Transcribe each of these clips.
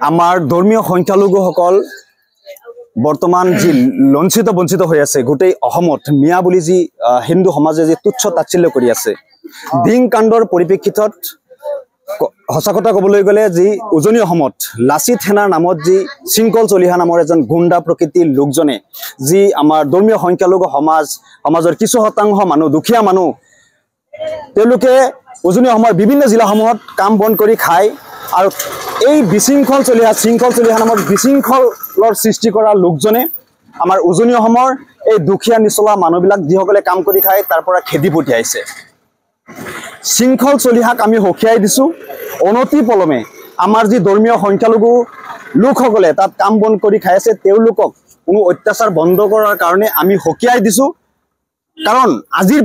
আমাৰ ধৰ্মীয় সংখ্যালঘুসকল বৰ্তমান যি লঞ্চিত বঞ্চিত হৈ আছে গোটেই অসমত মিয়া বুলি যি হিন্দু সমাজে যি তুচ্ছ তাচ্ছিল্য কৰি আছে ডিং কাণ্ডৰ পৰিপ্ৰেক্ষিতত সঁচা কথা ক'বলৈ গ'লে যি উজনি অসমত লাচিত সেনাৰ নামত যি শৃংখল চলিহা নামৰ এজন গুণ্ডা প্ৰকৃতিৰ লোকজনে যি আমাৰ ধৰ্মীয় সংখ্যালঘু সমাজৰ কিছু শতাংশ মানুহ দুখীয়া মানুহ তেওঁলোকে উজনি অসমৰ বিভিন্ন জিলাসমূহত কাম বন কৰি খায় আৰু এই বিশৃংখল চলিহা নামৰ বিশৃংখলৰ সৃষ্টি কৰা লোকজনে আমাৰ উজনি অসমৰ এই দুখীয়া নিচলা মানুহবিলাক যিসকলে কাম কৰি খায় তাৰ পৰা খেদি পঠিয়াইছে শৃংখল চলিহাক আমি হকিয়াই দিছো অনতি পলমে আমাৰ যি ধৰ্মীয় সংখ্যালঘু লোকসকলে তাত কাম বন কৰি খাই আছে তেওঁলোকক কোনো অত্যাচাৰ বন্ধ কৰাৰ কাৰণে আমি হকিয়াই দিছো কাৰণ আজিৰ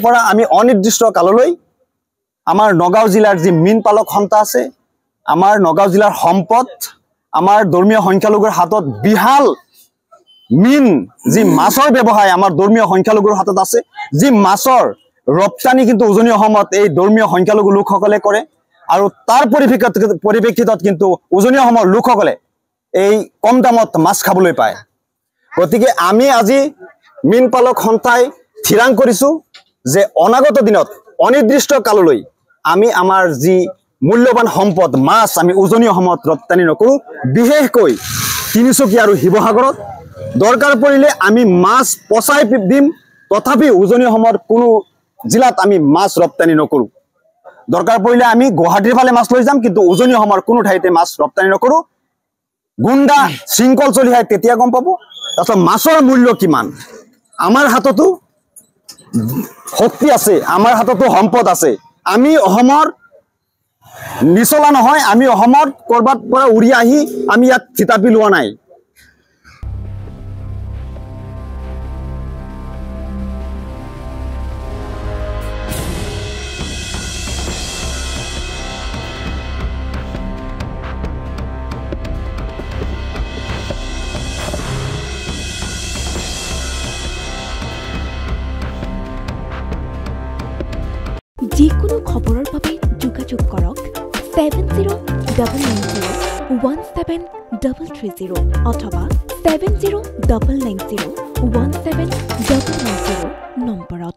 পৰা আমি অনিৰ্দিষ্ট কাললৈ আমাৰ নগাঁও জিলাৰ যি মীন পালক সন্থা আছে আমাৰ নগাঁও জিলাৰ সম্পদ আমাৰ ধৰ্মীয় সংখ্যালঘুৰ হাতত বিহাল মীন যি মাছৰ ব্যৱসায় আমাৰ ধৰ্মীয় সংখ্যালঘুৰ হাতত আছে যি মাছৰ ৰপ্তানি কিন্তু উজনি অসমত এই ধৰ্মীয় সংখ্যালঘু লোকসকলে কৰে আৰু তাৰ পৰিপ্ৰেক্ষিতত কিন্তু উজনি অসমৰ লোকসকলে এই কম দামত মাছ খাবলৈ পায় গতিকে আমি আজি মীন পালক সন্থাই থিৰাং কৰিছো যে অনাগত দিনত অনিৰ্দিষ্ট কাললৈ আমি আমাৰ যি মূল্যৱান সম্পদ মাছ আমি উজনি অসমত ৰপ্তানি নকৰো বিশেষকৈ তিনিচুকীয়া আৰু শিৱসাগৰত দৰকাৰ পৰিলে আমি মাছ পচাই দিম তথাপি উজনি অসমৰ কোনো জিলাত আমি মাছ ৰপ্তানি নকৰো দৰকাৰ পৰিলে আমি গুৱাহাটীৰ ফালে মাছ লৈ যাম কিন্তু উজনি অসমৰ কোনো ঠাইতে মাছ ৰপ্তানি নকৰো গুণ্ডা শৃংখল চলিহাই তেতিয়া গম পাব তাৰপিছত মাছৰ মূল্য কিমান আমাৰ হাততো শক্তি আছে আমাৰ হাততো সম্পদ আছে আমি অসমৰ নিচলা নহয় আমি অসমত কৰবাত পৰা উৰি আহি আমি ইয়াত থিতাপি লোৱা নাই যিকোনো খবৰৰ বাবে যোগাযোগ কৰক 7099017330 অথবা 7099017390 নম্বৰত